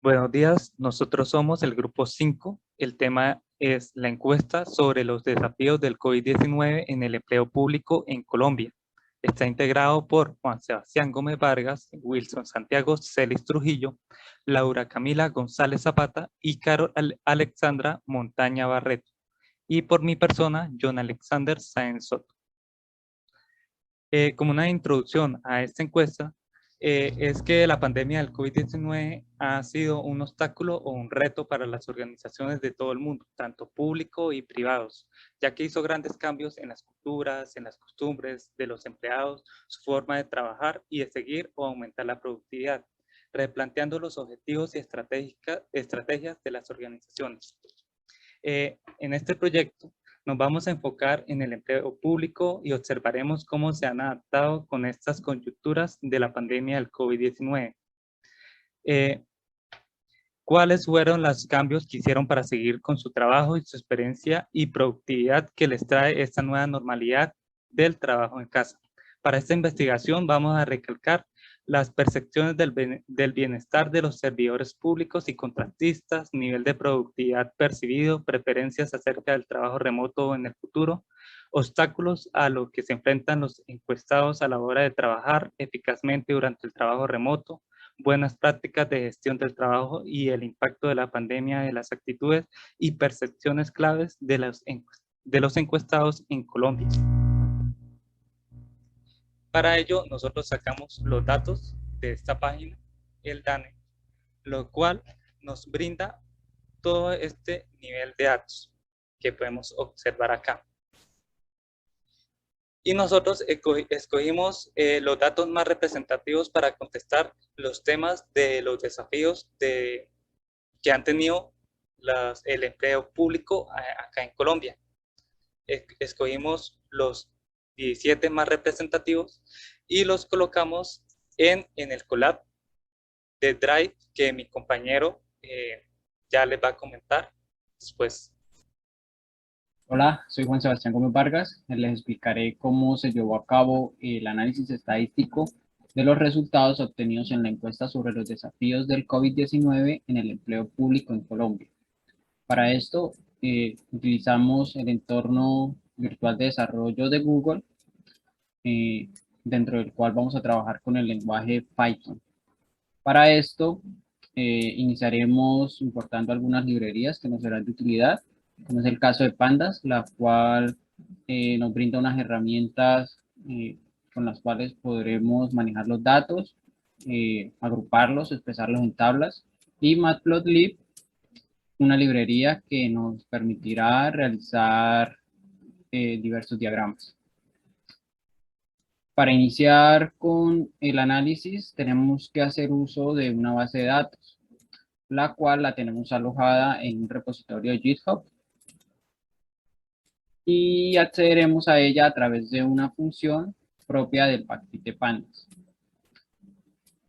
Buenos días, nosotros somos el grupo 5. El tema es la encuesta sobre los desafíos del COVID-19 en el empleo público en Colombia. Está integrado por Juan Sebastián Gómez Vargas, Wilson Santiago Celis Trujillo, Laura Camila González Zapata y Carol Alexandra Montaña Barreto. Y por mi persona, John Alexander Sáenz Soto. Como una introducción a esta encuesta, es que la pandemia del COVID-19 ha sido un obstáculo o un reto para las organizaciones de todo el mundo, tanto público y privados, ya que hizo grandes cambios en las culturas, en las costumbres de los empleados, su forma de trabajar y de seguir o aumentar la productividad, replanteando los objetivos y estrategias de las organizaciones. En este proyecto nos vamos a enfocar en el empleo público y observaremos cómo se han adaptado con estas coyunturas de la pandemia del COVID-19. ¿Cuáles fueron los cambios que hicieron para seguir con su trabajo y su experiencia y productividad que les trae esta nueva normalidad del trabajo en casa? Para esta investigación vamos a recalcar las percepciones del bienestar de los servidores públicos y contratistas, nivel de productividad percibido, preferencias acerca del trabajo remoto en el futuro, obstáculos a los que se enfrentan los encuestados a la hora de trabajar eficazmente durante el trabajo remoto, buenas prácticas de gestión del trabajo y el impacto de la pandemia de las actitudes y percepciones claves de los encuestados en Colombia. Para ello, nosotros sacamos los datos de esta página, el DANE, lo cual nos brinda todo este nivel de datos que podemos observar acá. Y nosotros escogimos los datos más representativos para contestar los temas de los desafíos que han tenido el empleo público acá en Colombia. Escogimos los 17 más representativos y los colocamos en el collab de Drive que mi compañero ya les va a comentar después. Hola, soy Juan Sebastián Gómez Vargas. Les explicaré cómo se llevó a cabo el análisis estadístico de los resultados obtenidos en la encuesta sobre los desafíos del COVID-19 en el empleo público en Colombia. Para esto, utilizamos el entorno virtual de desarrollo de Google, dentro del cual vamos a trabajar con el lenguaje Python. Para esto, iniciaremos importando algunas librerías que nos serán de utilidad, como es el caso de Pandas, la cual nos brinda unas herramientas con las cuales podremos manejar los datos, agruparlos, expresarlos en tablas, y Matplotlib, una librería que nos permitirá realizar diversos diagramas. Para iniciar con el análisis, tenemos que hacer uso de una base de datos, la cual la tenemos alojada en un repositorio de GitHub, y accederemos a ella a través de una función propia del paquete Pandas.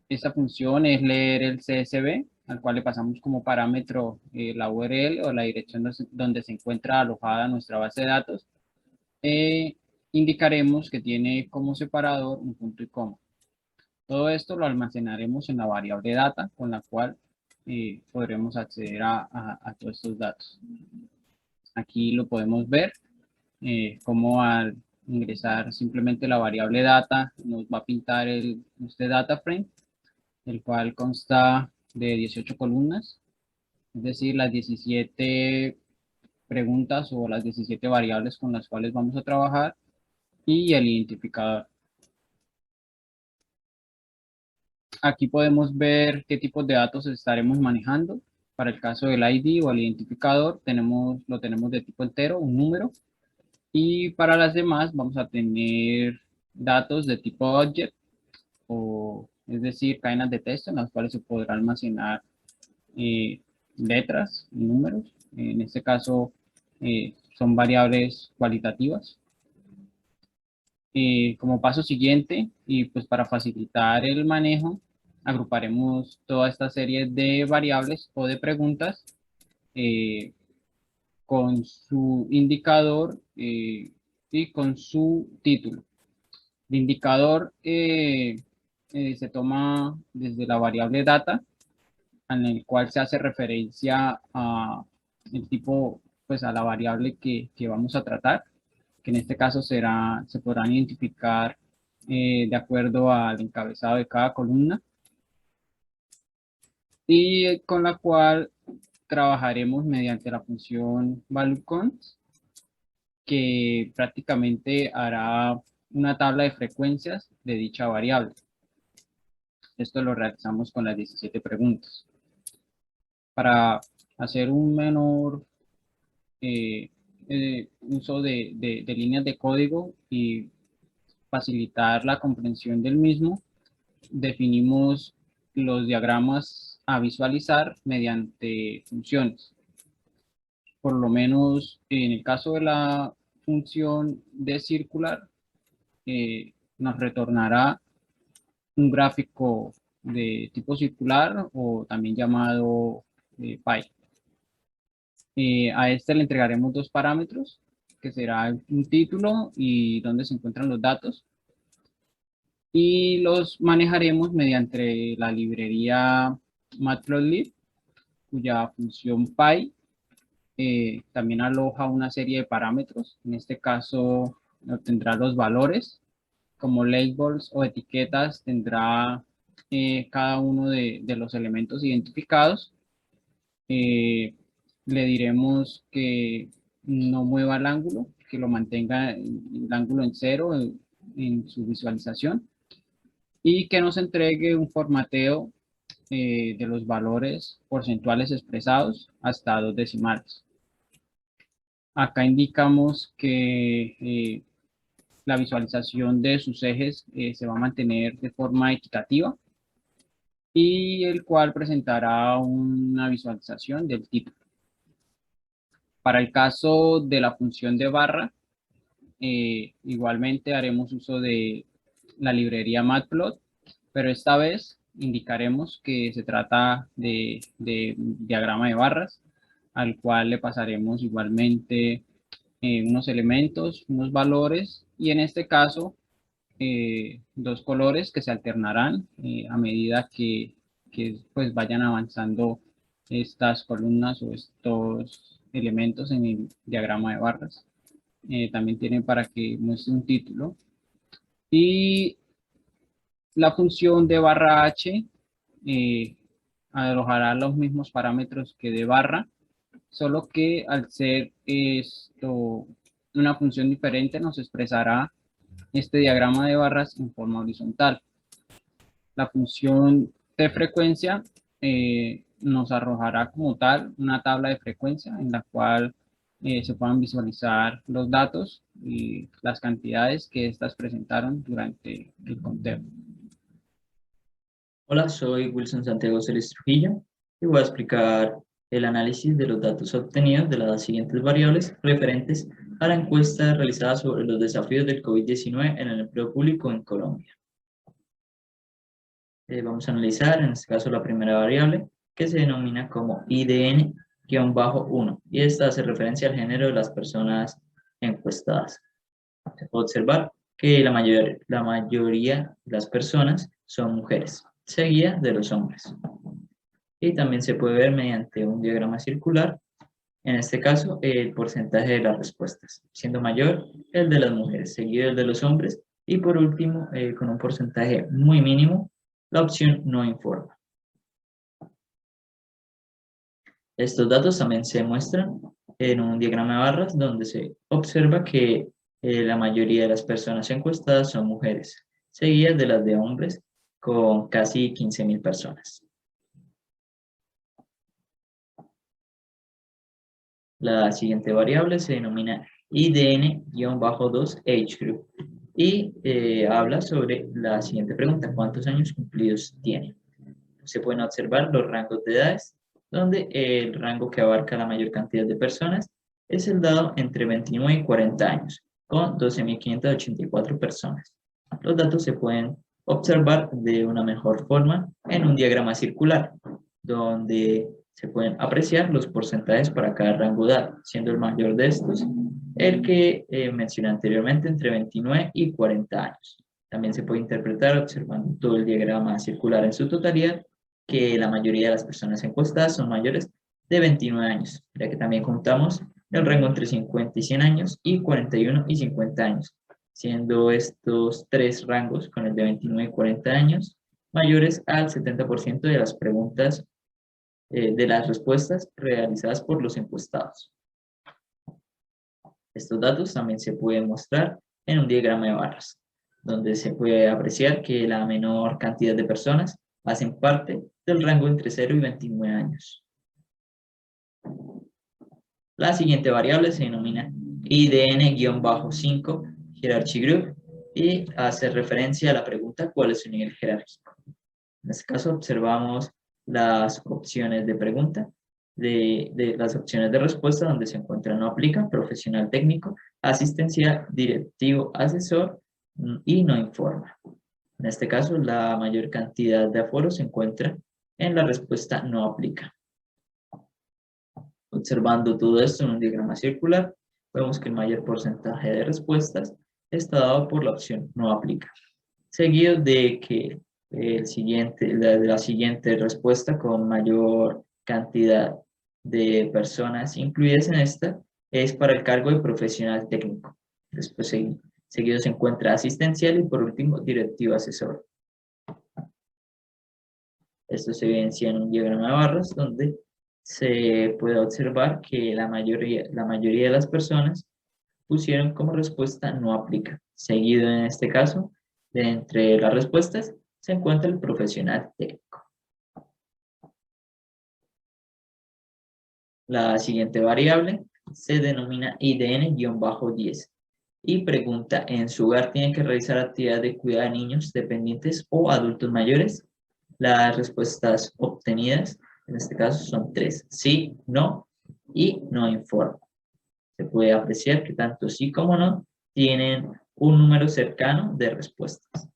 Esta función es leer el CSV, al cual le pasamos como parámetro la URL o la dirección donde se encuentra alojada nuestra base de datos. Indicaremos que tiene como separador un punto y coma. Todo esto lo almacenaremos en la variable data, con la cual podremos acceder a todos estos datos. Aquí lo podemos ver, como al ingresar simplemente la variable data, nos va a pintar este data frame, el cual consta de 18 columnas, es decir, las 17 preguntas o las 17 variables con las cuales vamos a trabajar, y el identificador. Aquí podemos ver qué tipos de datos estaremos manejando. Para el caso del ID o el identificador, lo tenemos de tipo entero, un número. Y para las demás vamos a tener datos de tipo object, es decir, cadenas de texto en las cuales se podrá almacenar letras y números. En este caso son variables cualitativas. Como paso siguiente, y pues para facilitar el manejo, agruparemos toda esta serie de variables o de preguntas con su indicador y con su título. El indicador se toma desde la variable data, en el cual se hace referencia a el tipo, pues a la variable que vamos a tratar, que en este caso se podrán identificar de acuerdo al encabezado de cada columna, y con la cual trabajaremos mediante la función valueCount, que prácticamente hará una tabla de frecuencias de dicha variable. Esto lo realizamos con las 17 preguntas. Para hacer un menor uso de líneas de código y facilitar la comprensión del mismo, definimos los diagramas a visualizar mediante funciones. Por lo menos en el caso de la función de circular, nos retornará un gráfico de tipo circular, o también llamado pie. A este le entregaremos dos parámetros, que será un título y donde se encuentran los datos, y los manejaremos mediante la librería matplotlib, cuya función py también aloja una serie de parámetros. En este caso obtendrá los valores, como labels o etiquetas tendrá cada uno de los elementos identificados. Le diremos que no mueva el ángulo, que lo mantenga el ángulo en cero en su visualización, y que nos entregue un formateo de los valores porcentuales expresados hasta 2 decimales. Acá indicamos que la visualización de sus ejes se va a mantener de forma equitativa, y el cual presentará una visualización del título. Para el caso de la función de barra, igualmente haremos uso de la librería matplot, pero esta vez indicaremos que se trata de diagrama de barras, al cual le pasaremos igualmente unos elementos, unos valores, y en este caso dos colores que se alternarán a medida que pues vayan avanzando estas columnas o estos elementos en el diagrama de barras. También tienen para que muestre un título. Y la función de barra h alojará los mismos parámetros que de barra, solo que al ser esto una función diferente, nos expresará este diagrama de barras en forma horizontal. La función de frecuencia nos arrojará como tal una tabla de frecuencia en la cual se puedan visualizar los datos y las cantidades que éstas presentaron durante el conteo. Hola, soy Wilson Santiago Ceres Trujillo y voy a explicar el análisis de los datos obtenidos de las siguientes variables referentes a la encuesta realizada sobre los desafíos del COVID-19 en el empleo público en Colombia. Vamos a analizar en este caso la primera variable, que se denomina como IDN-1, y esta hace referencia al género de las personas encuestadas. Se puede observar que la mayoría de las personas son mujeres, seguida de los hombres. Y también se puede ver mediante un diagrama circular, en este caso, el porcentaje de las respuestas, siendo mayor el de las mujeres, seguido el de los hombres, y por último, con un porcentaje muy mínimo, la opción no informa. Estos datos también se muestran en un diagrama de barras donde se observa que la mayoría de las personas encuestadas son mujeres, seguidas de las de hombres, con casi 15.000 personas. La siguiente variable se denomina IDN-2 Age Group y habla sobre la siguiente pregunta: ¿cuántos años cumplidos tiene? Se pueden observar los rangos de edades, donde el rango que abarca la mayor cantidad de personas es el dado entre 29 y 40 años, con 12.584 personas. Los datos se pueden observar de una mejor forma en un diagrama circular, donde se pueden apreciar los porcentajes para cada rango de edad, siendo el mayor de estos el que mencioné anteriormente, entre 29 y 40 años. También se puede interpretar observando todo el diagrama circular en su totalidad, que la mayoría de las personas encuestadas son mayores de 29 años, ya que también contamos el rango entre 50 y 100 años y 41 y 50 años, siendo estos tres rangos, con el de 29 y 40 años, mayores al 70% de las preguntas, de las respuestas realizadas por los encuestados. Estos datos también se pueden mostrar en un diagrama de barras, donde se puede apreciar que la menor cantidad de personas hacen parte del rango entre 0 y 29 años. La siguiente variable se denomina IDN-5 Hierarchy Group y hace referencia a la pregunta ¿cuál es su nivel jerárquico? En este caso observamos las opciones de pregunta, de las opciones de respuesta donde se encuentra no aplica, profesional técnico, asistencia, directivo, asesor y no informa. En este caso la mayor cantidad de aforos se encuentra en la respuesta no aplica. Observando todo esto en un diagrama circular, vemos que el mayor porcentaje de respuestas está dado por la opción no aplica, seguido de que la siguiente respuesta con mayor cantidad de personas incluidas en esta es para el cargo de profesional técnico. Después seguido se encuentra asistencial y por último directivo asesor. Esto se evidencia en un diagrama de barras donde se puede observar que la mayoría de las personas pusieron como respuesta no aplica. Seguido en este caso, de entre las respuestas, se encuentra el profesional técnico. La siguiente variable se denomina IDN-10 y pregunta, ¿en su hogar tiene que realizar actividades de cuidado de niños dependientes o adultos mayores? Las respuestas obtenidas en este caso son 3, sí, no y no informa. Se puede apreciar que tanto sí como no tienen un número cercano de respuestas.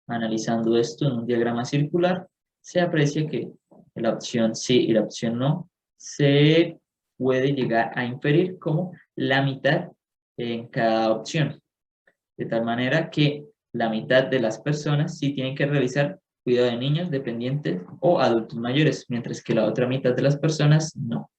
Analizando esto en un diagrama circular, se aprecia que la opción sí y la opción no se puede llegar a inferir como la mitad en cada opción. De tal manera que la mitad de las personas sí tienen que realizar cuidado de niños dependientes o adultos mayores, mientras que la otra mitad de las personas no.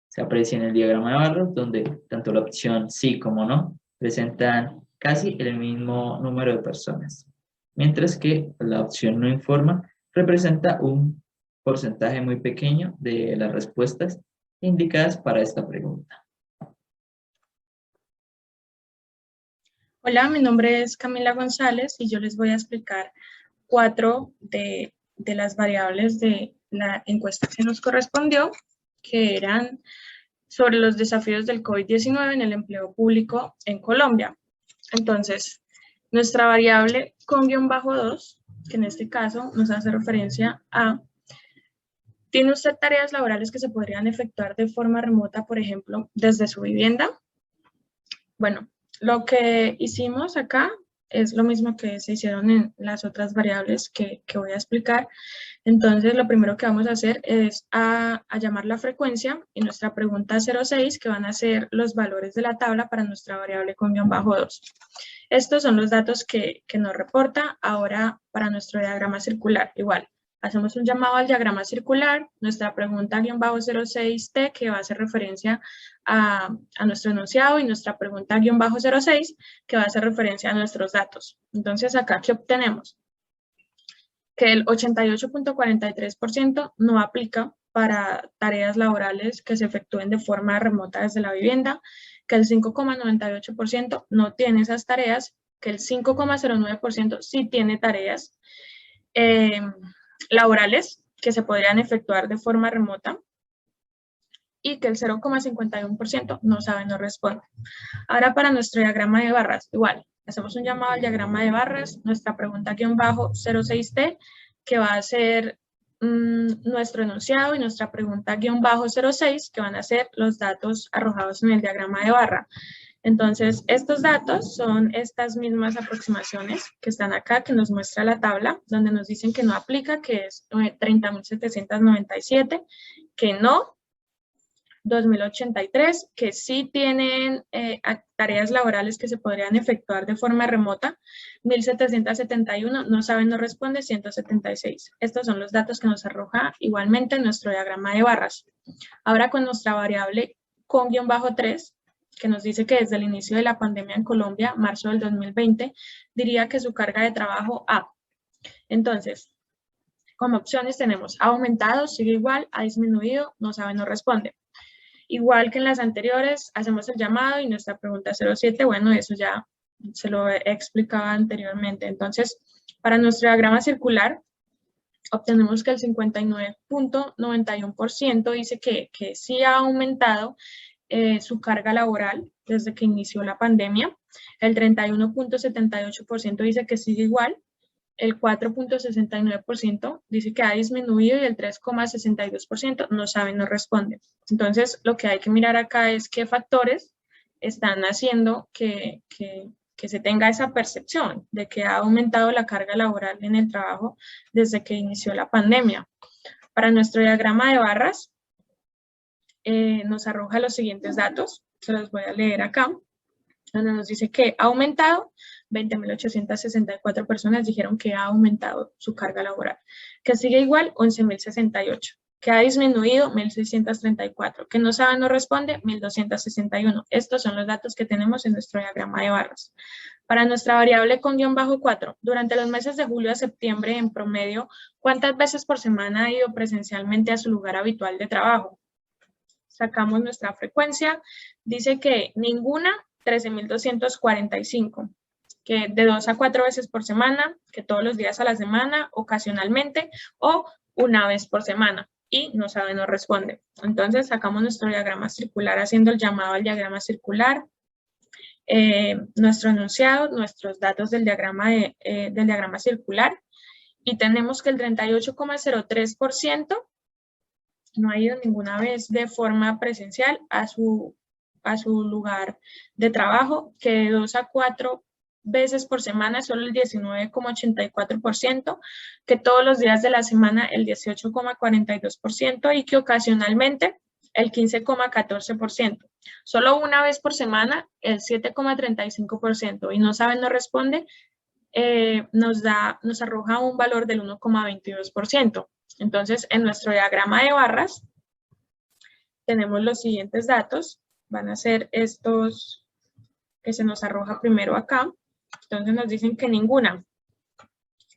Se aprecia en el diagrama de barras, donde tanto la opción sí como no presentan casi el mismo número de personas, mientras que la opción no informa representa un porcentaje muy pequeño de las respuestas indicadas para esta pregunta. Hola, mi nombre es Camila González y yo les voy a explicar 4 de las variables de la encuesta que nos correspondió, que eran sobre los desafíos del COVID-19 en el empleo público en Colombia. Entonces, nuestra variable con _2, que en este caso nos hace referencia a, ¿tiene usted tareas laborales que se podrían efectuar de forma remota, por ejemplo, desde su vivienda? Bueno, lo que hicimos acá es lo mismo que se hicieron en las otras variables que voy a explicar. Entonces, lo primero que vamos a hacer es a llamar la frecuencia y nuestra pregunta 06, que van a ser los valores de la tabla para nuestra variable con _2. Estos son los datos que nos reporta ahora para nuestro diagrama circular. Igual, hacemos un llamado al diagrama circular, nuestra pregunta _06T, que va a hacer referencia a nuestro enunciado, y nuestra pregunta _06, que va a hacer referencia a nuestros datos. Entonces, acá, ¿qué obtenemos? Que el 88.43% no aplica para tareas laborales que se efectúen de forma remota desde la vivienda, que el 5.98% no tiene esas tareas, que el 5.09% sí tiene tareas laborales que se podrían efectuar de forma remota, y que el 0.51% no sabe, no responde. Ahora para nuestro diagrama de barras, igual, hacemos un llamado al diagrama de barras, nuestra pregunta _06T, que va a ser nuestro enunciado, y nuestra pregunta _06, que van a ser los datos arrojados en el diagrama de barra. Entonces, estos datos son estas mismas aproximaciones que están acá, que nos muestra la tabla, donde nos dicen que no aplica, que es 30.797, que no, 2.083, que sí tienen tareas laborales que se podrían efectuar de forma remota, 1.771, no sabe, no responde, 176. Estos son los datos que nos arroja igualmente nuestro diagrama de barras. Ahora con nuestra variable con guión bajo 3, que nos dice que desde el inicio de la pandemia en Colombia, marzo del 2020, diría que su carga de trabajo A. Entonces, como opciones tenemos ha aumentado, sigue igual, ha disminuido, no sabe, no responde. Igual que en las anteriores, hacemos el llamado y nuestra pregunta 07, bueno, eso ya se lo he explicado anteriormente. Entonces, para nuestro diagrama circular, obtenemos que el 59.91% dice que sí ha aumentado su carga laboral desde que inició la pandemia. El 31.78% dice que sigue igual. El 4.69% dice que ha disminuido y el 3.62% no sabe, no responde. Entonces, lo que hay que mirar acá es qué factores están haciendo que se tenga esa percepción de que ha aumentado la carga laboral en el trabajo desde que inició la pandemia. Para nuestro diagrama de barras, nos arroja los siguientes datos, se los voy a leer acá, donde nos dice que ha aumentado, 20.864 personas dijeron que ha aumentado su carga laboral, que sigue igual, 11.068, que ha disminuido, 1.634, que no sabe, no responde, 1.261. Estos son los datos que tenemos en nuestro diagrama de barras. Para nuestra variable con guión bajo 4, durante los meses de julio a septiembre, en promedio, ¿cuántas veces por semana ha ido presencialmente a su lugar habitual de trabajo? Sacamos nuestra frecuencia, dice que ninguna, 13.245, que de 2 a 4 veces por semana, que todos los días a la semana, ocasionalmente, o una vez por semana, y no sabe, no responde. Entonces sacamos nuestro diagrama circular haciendo el llamado al diagrama circular, nuestro enunciado, nuestros datos del diagrama circular, y tenemos que el 38.03% no ha ido ninguna vez de forma presencial a su lugar de trabajo, que de 2 a 4 veces por semana solo el 19.84%, que todos los días de la semana el 18.42% y que ocasionalmente el 15.14%. Solo una vez por semana el 7.35% y no sabe, no responde, nos arroja un valor del 1.22%. Entonces, en nuestro diagrama de barras tenemos los siguientes datos. Van a ser estos que se nos arroja primero acá. Entonces nos dicen que ninguna,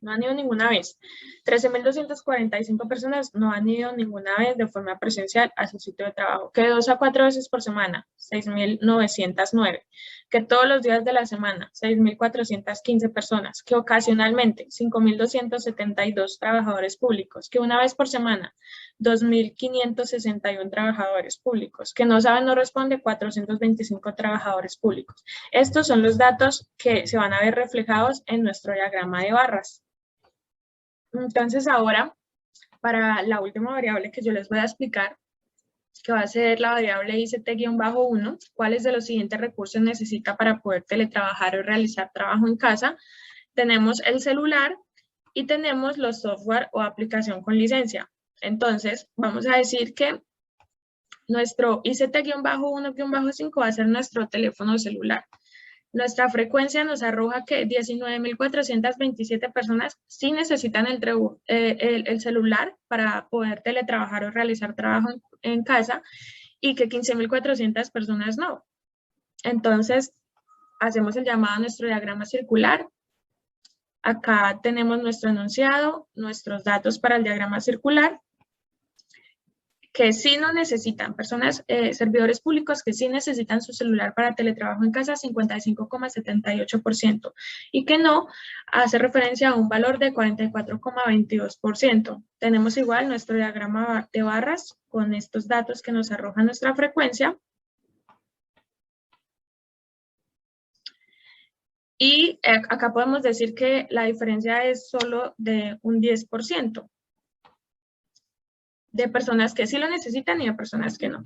no han ido ninguna vez. 13.245 personas no han ido ninguna vez de forma presencial a su sitio de trabajo. Que de 2 a 4 veces por semana, 6.909. Que todos los días de la semana, 6.415 personas. Que ocasionalmente, 5.272 trabajadores públicos. Que una vez por semana, 2.561 trabajadores públicos. Que no saben, no responde, 425 trabajadores públicos. Estos son los datos que se van a ver reflejados en nuestro diagrama de barras. Entonces ahora, para la última variable que yo les voy a explicar, que va a ser la variable ICT-1, ¿cuáles de los siguientes recursos necesita para poder teletrabajar o realizar trabajo en casa? Tenemos el celular y tenemos los software o aplicación con licencia. Entonces, vamos a decir que nuestro ICT-1-5 va a ser nuestro teléfono celular. Nuestra frecuencia nos arroja que 19.427 personas sí necesitan el celular para poder teletrabajar o realizar trabajo en casa y que 15.400 personas no. Entonces, hacemos el llamado a nuestro diagrama circular. Acá tenemos nuestro enunciado, nuestros datos para el diagrama circular, que sí no necesitan, personas, servidores públicos que sí necesitan su celular para teletrabajo en casa, 55.78%, y que no hace referencia a un valor de 44.22%. Tenemos igual nuestro diagrama de barras con estos datos que nos arroja nuestra frecuencia. Y acá podemos decir que la diferencia es solo de un 10%. De personas que sí lo necesitan y de personas que no,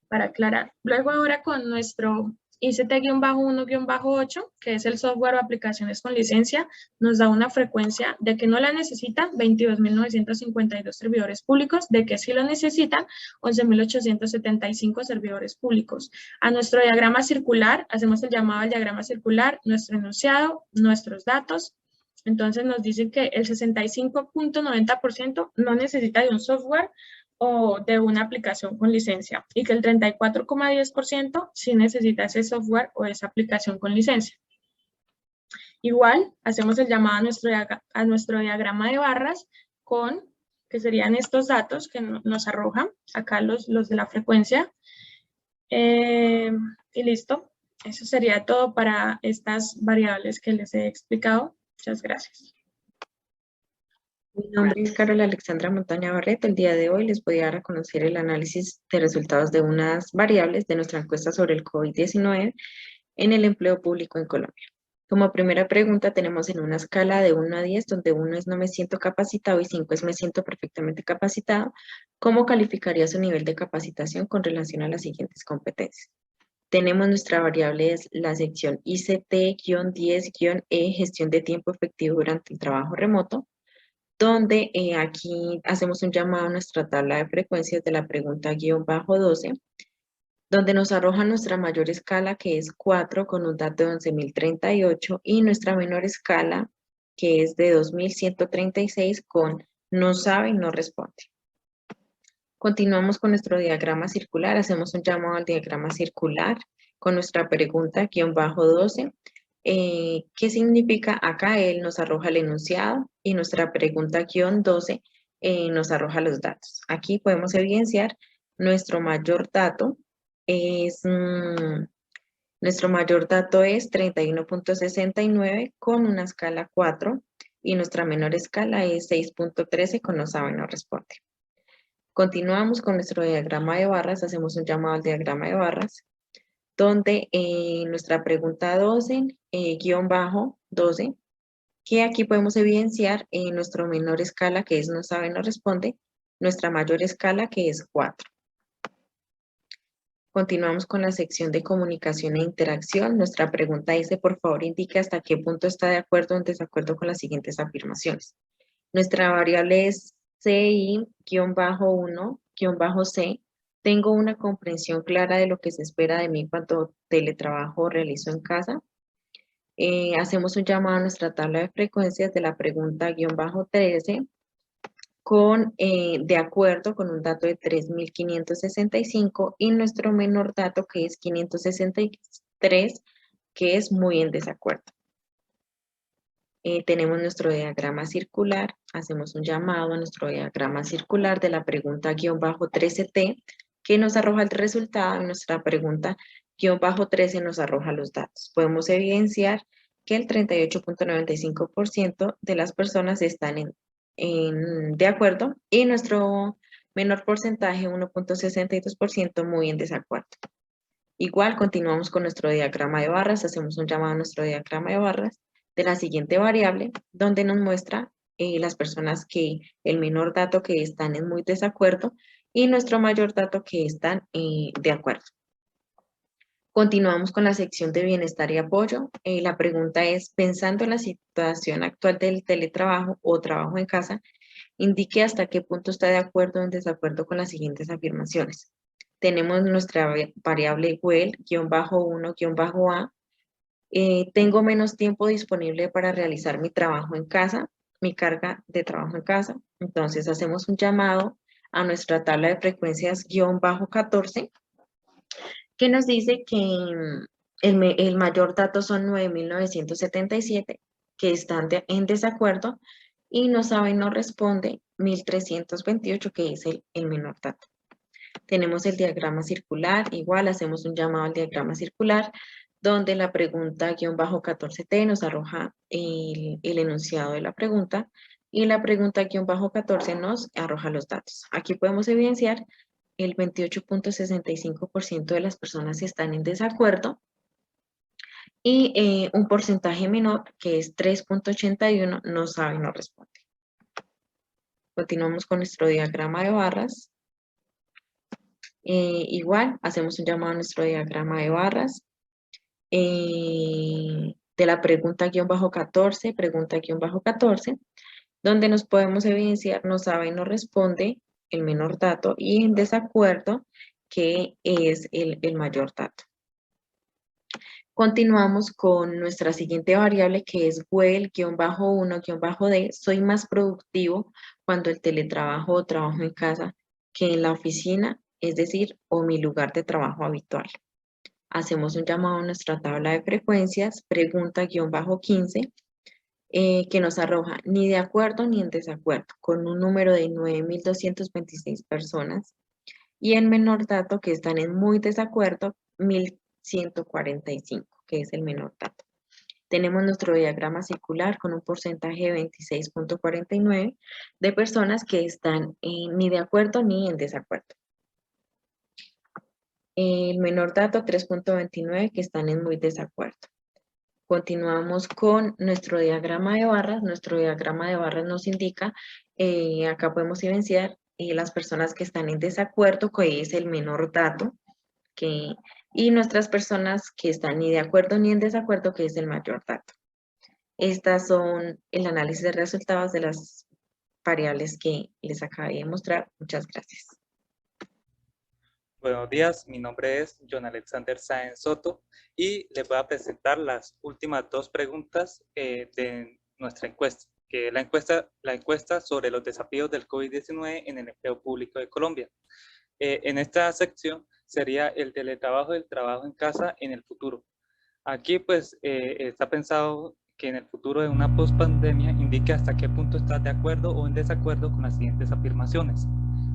para aclarar. Luego ahora con nuestro ICT-1-8, que es el software o aplicaciones con licencia, nos da una frecuencia de que no la necesitan 22.952 servidores públicos, de que sí lo necesitan 11.875 servidores públicos. A nuestro diagrama circular, hacemos el llamado al diagrama circular, nuestro enunciado, nuestros datos. Entonces nos dicen que el 65.90% no necesita de un software o de una aplicación con licencia y que el 34,10% sí necesita ese software o esa aplicación con licencia. Igual, hacemos el llamado a nuestro diagrama de barras que serían estos datos que nos arrojan, acá los de la frecuencia. Y listo, eso sería todo para estas variables que les he explicado. Muchas gracias. Mi nombre es Carola Alexandra Montaña Barreto. El día de hoy les voy a dar a conocer el análisis de resultados de unas variables de nuestra encuesta sobre el COVID-19 en el empleo público en Colombia. Como primera pregunta tenemos en una escala de 1 a 10, donde 1 es no me siento capacitado y 5 es me siento perfectamente capacitado, ¿cómo calificaría su nivel de capacitación con relación a las siguientes competencias? Tenemos nuestra variable, es la sección ICT-10-E, gestión de tiempo efectivo durante el trabajo remoto, donde aquí hacemos un llamado a nuestra tabla de frecuencias de la pregunta -12, donde nos arroja nuestra mayor escala, que es 4, con un dato de 11.038, y nuestra menor escala, que es de 2.136, con no sabe y no responde. Continuamos con nuestro diagrama circular, hacemos un llamado al diagrama circular con nuestra pregunta -12. ¿Qué significa acá? Él nos arroja el enunciado y nuestra pregunta -12 nos arroja los datos. Aquí podemos evidenciar nuestro mayor dato es 31.69 con una escala 4 y nuestra menor escala es 6.13 con no sabe, no responde. Continuamos con nuestro diagrama de barras, hacemos un llamado al diagrama de barras, donde nuestra pregunta 12, -12, que aquí podemos evidenciar nuestra menor escala, que es no sabe, no responde, nuestra mayor escala, que es 4. Continuamos con la sección de comunicación e interacción. Nuestra pregunta dice, por favor, indique hasta qué punto está de acuerdo o en desacuerdo con las siguientes afirmaciones. Nuestra variable es CI-1-C. Tengo una comprensión clara de lo que se espera de mí cuando teletrabajo o realizo en casa. Hacemos un llamado a nuestra tabla de frecuencias de la pregunta -13 de acuerdo con un dato de 3.565 y nuestro menor dato, que es 563, que es muy en desacuerdo. Tenemos nuestro diagrama circular, hacemos un llamado a nuestro diagrama circular de la pregunta -13T, que nos arroja el resultado, y nuestra pregunta -13 nos arroja los datos. Podemos evidenciar que el 38.95% de las personas están de acuerdo y nuestro menor porcentaje, 1.62%, muy en desacuerdo. Igual continuamos con nuestro diagrama de barras, hacemos un llamado a nuestro diagrama de barras de la siguiente variable, donde nos muestra las personas que el menor dato que están en muy desacuerdo y nuestro mayor dato que están de acuerdo. Continuamos con la sección de bienestar y apoyo. La pregunta es, pensando en la situación actual del teletrabajo o trabajo en casa, indique hasta qué punto está de acuerdo o en desacuerdo con las siguientes afirmaciones. Tenemos nuestra variable WEL-1-A. Tengo menos tiempo disponible para realizar mi trabajo en casa, mi carga de trabajo en casa. Entonces hacemos un llamado a nuestra tabla de frecuencias -14, que nos dice que el mayor dato son 9.977, que están en desacuerdo, y no sabe, no responde 1.328, que es el menor dato. Tenemos el diagrama circular, igual hacemos un llamado al diagrama circular, donde la pregunta -14T nos arroja el enunciado de la pregunta, y la pregunta -14 nos arroja los datos. Aquí podemos evidenciar el 28.65% de las personas están en desacuerdo y un porcentaje menor, que es 3.81, no sabe, no responde. Continuamos con nuestro diagrama de barras. Igual, hacemos un llamado a nuestro diagrama de barras, de la pregunta-14, pregunta-14, donde nos podemos evidenciar no sabe, no responde el menor dato y en desacuerdo que es el mayor dato. Continuamos con nuestra siguiente variable que es well-1-d. Soy más productivo cuando el teletrabajo o trabajo en casa que en la oficina, es decir, o mi lugar de trabajo habitual. Hacemos un llamado a nuestra tabla de frecuencias, pregunta-15, que nos arroja ni de acuerdo ni en desacuerdo, con un número de 9.226 personas, y el menor dato que están en muy desacuerdo, 1.145, que es el menor dato. Tenemos nuestro diagrama circular con un porcentaje de 26.49 de personas que están ni de acuerdo ni en desacuerdo. El menor dato, 3.29, que están en muy desacuerdo. Continuamos con nuestro diagrama de barras. Nuestro diagrama de barras nos indica, acá podemos evidenciar las personas que están en desacuerdo, que es el menor dato, y nuestras personas que están ni de acuerdo ni en desacuerdo, que es el mayor dato. Estas son el análisis de resultados de las variables que les acabé de mostrar. Muchas gracias. Buenos días, mi nombre es John Alexander Sáenz Soto y les voy a presentar las últimas dos preguntas de nuestra encuesta, que es la encuesta sobre los desafíos del COVID-19 en el empleo público de Colombia. En esta sección sería el teletrabajo y el trabajo en casa en el futuro. Aquí pues está pensado que en el futuro de una pospandemia indique hasta qué punto estás de acuerdo o en desacuerdo con las siguientes afirmaciones.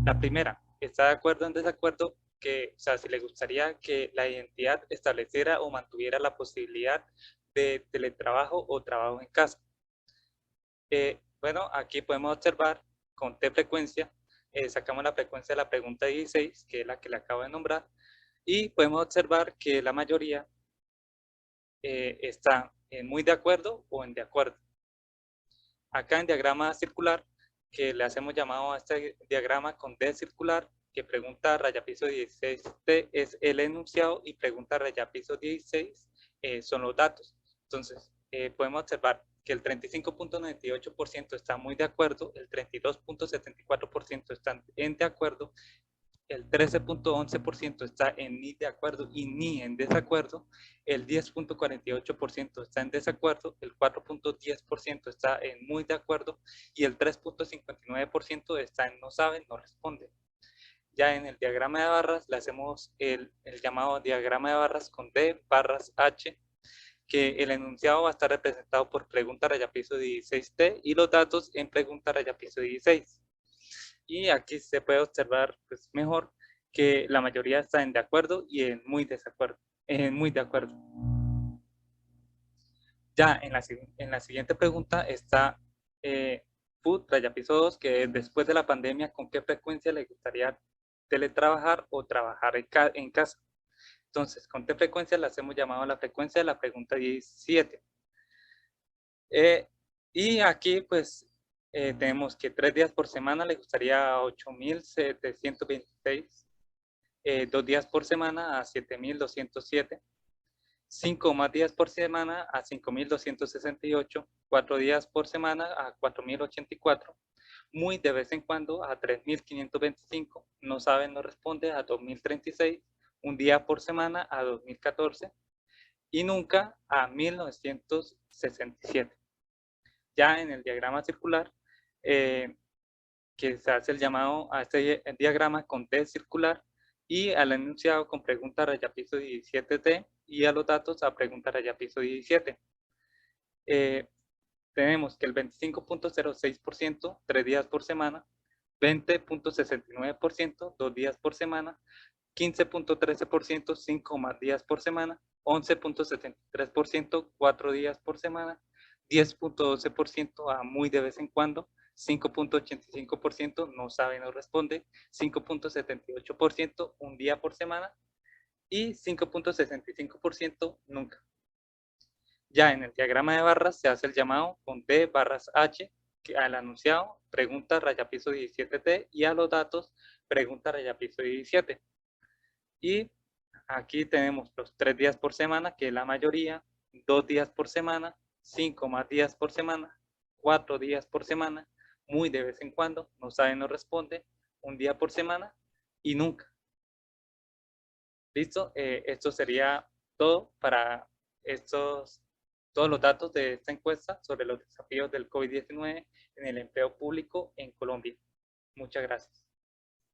La primera, ¿está de acuerdo o en desacuerdo que, o sea, si le gustaría que la identidad estableciera o mantuviera la posibilidad de teletrabajo o trabajo en casa? Bueno, aquí podemos observar con T frecuencia, sacamos la frecuencia de la pregunta 16, que es la que le acabo de nombrar, y podemos observar que la mayoría está en muy de acuerdo o en de acuerdo. Acá en diagrama circular, que le hacemos llamado a este diagrama con D circular, que pregunta raya piso 16T es el enunciado y pregunta raya piso 16 son los datos. Entonces, podemos observar que el 35.98% está muy de acuerdo, el 32.74% están en de acuerdo, el 13.11% está en ni de acuerdo y ni en desacuerdo, el 10.48% está en desacuerdo, el 4.10% está en muy de acuerdo y el 3.59% está en no sabe, no responde. Ya en el diagrama de barras le hacemos el llamado diagrama de barras con D barras H, que el enunciado va a estar representado por pregunta raya piso 16T y los datos en pregunta raya piso 16. Y aquí se puede observar pues, mejor que la mayoría está en de acuerdo y en muy desacuerdo, en muy de acuerdo. Ya en la siguiente pregunta está Food, raya piso 2, que después de la pandemia, ¿con qué frecuencia le gustaría teletrabajar o trabajar en casa? Entonces, ¿con qué frecuencia le hacemos llamado a la frecuencia de la pregunta 17? Y aquí pues tenemos que 3 días por semana le gustaría 8.726, 2 días por semana a 7.207, 5 más días por semana a 5.268, 4 días por semana a 4.084, muy de vez en cuando a 3.525, no sabe, no responde a 2.036, un día por semana a 2.014 y nunca a 1.967. Ya en el diagrama circular, que se hace el llamado a este diagrama con T circular y al enunciado con pregunta raya piso 17T y a los datos a pregunta raya piso 17. Tenemos que el 25.06%, 3 días por semana, 20.69%, 2 días por semana, 15.13%, 5 más días por semana, 11.73%, 4 días por semana, 10.12% a muy de vez en cuando, 5.85% no sabe, no responde, 5.78% un día por semana y 5.65% nunca. Ya en el diagrama de barras se hace el llamado con D barras H, que al anunciado pregunta raya piso 17T y a los datos pregunta raya piso 17. Y Aquí tenemos los 3 días por semana, que es la mayoría, 2 días por semana, 5 más días por semana, 4 días por semana, muy de vez en cuando, no sabe, no responde, 1 día por semana y nunca. ¿Listo? Esto sería todo para todos los datos de esta encuesta sobre los desafíos del COVID-19 en el empleo público en Colombia. Muchas gracias.